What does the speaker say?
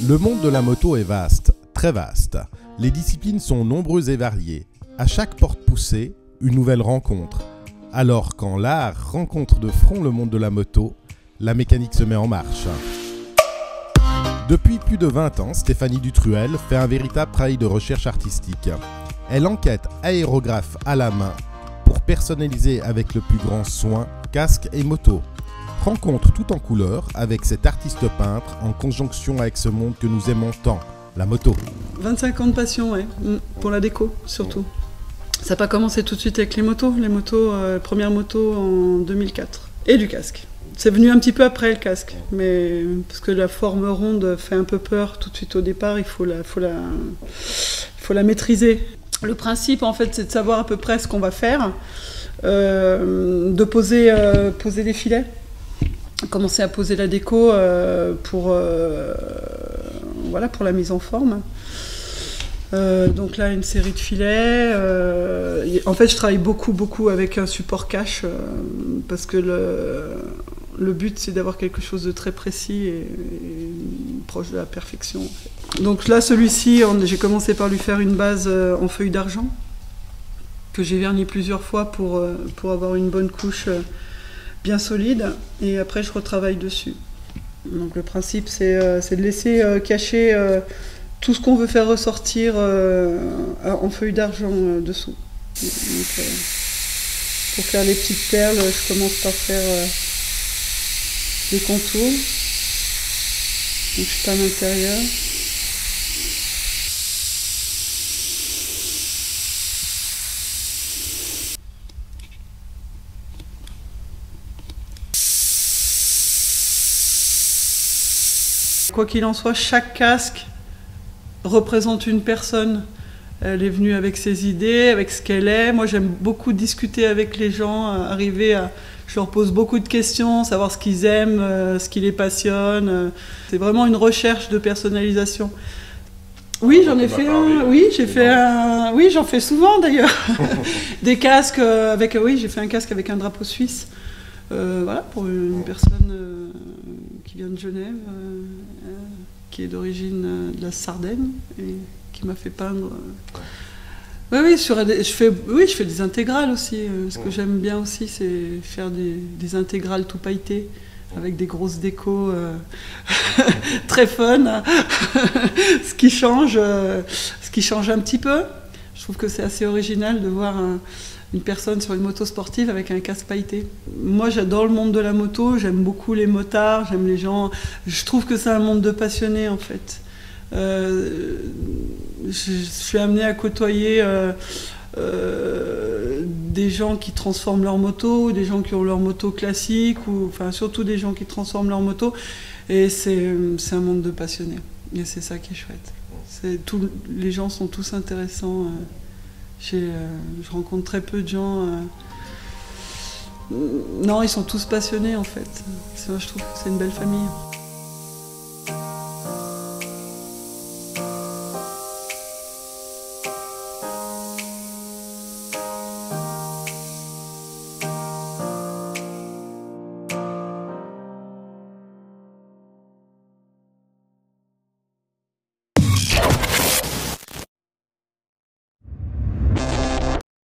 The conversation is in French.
Le monde de la moto est vaste, très vaste. Les disciplines sont nombreuses et variées. À chaque porte poussée, une nouvelle rencontre. Alors quand l'art rencontre de front le monde de la moto, la mécanique se met en marche. Depuis plus de 20 ans, Stéphanie Dutruel fait un véritable travail de recherche artistique. Elle enquête aérographe à la main pour personnaliser avec le plus grand soin casque et moto. Rencontre tout en couleur avec cet artiste peintre en conjonction avec ce monde que nous aimons tant, la moto. 25 ans de passion, ouais, pour la déco surtout. Ça n'a pas commencé tout de suite avec les motos. Les motos, première moto en 2004. Et du casque. C'est venu un petit peu après le casque, mais parce que la forme ronde fait un peu peur tout de suite au départ, il faut la maîtriser. Le principe en fait c'est de savoir à peu près ce qu'on va faire, de poser des filets, commencer à poser la déco pour la mise en forme. Donc là une série de filets. En fait je travaille beaucoup avec un support cache parce que le but c'est d'avoir quelque chose de très précis et proche de la perfection. En fait. Donc là celui-ci, j'ai commencé par lui faire une base en feuille d'argent que j'ai verni plusieurs fois pour avoir une bonne couche bien solide et après je retravaille dessus. Donc le principe c'est de laisser cacher tout ce qu'on veut faire ressortir en feuille d'argent dessous. Donc, pour faire les petites perles, je commence par faire les contours. Donc je peins à l'intérieur. Quoi qu'il en soit, chaque casque représente une personne. Elle est venue avec ses idées, avec ce qu'elle est. Moi, j'aime beaucoup discuter avec les gens, je leur pose beaucoup de questions, savoir ce qu'ils aiment, ce qui les passionne. C'est vraiment une recherche de personnalisation. Oui, j'en ai fait un. Oui, j'ai fait un. Oui, j'en fais souvent d'ailleurs. Des casques avec. Oui, j'ai fait un casque avec un drapeau suisse. Voilà, pour une personne qui vient de Genève, qui est d'origine de la Sardaigne et qui m'a fait peindre. Oui, je fais des intégrales aussi. Ce que j'aime bien aussi, c'est faire des intégrales tout pailletées avec des grosses décos très fun. ce qui change un petit peu. Je trouve que c'est assez original de voir une personne sur une moto sportive avec un casque pailleté. Moi, j'adore le monde de la moto, j'aime beaucoup les motards, j'aime les gens. Je trouve que c'est un monde de passionnés, en fait. Je suis amenée à côtoyer des gens qui transforment leur moto, des gens qui ont leur moto classique, enfin surtout des gens qui transforment leur moto. Et c'est un monde de passionnés. Et c'est ça qui est chouette. Les gens sont tous intéressants. Je rencontre très peu de gens. Non, ils sont tous passionnés en fait. Je trouve que c'est une belle famille.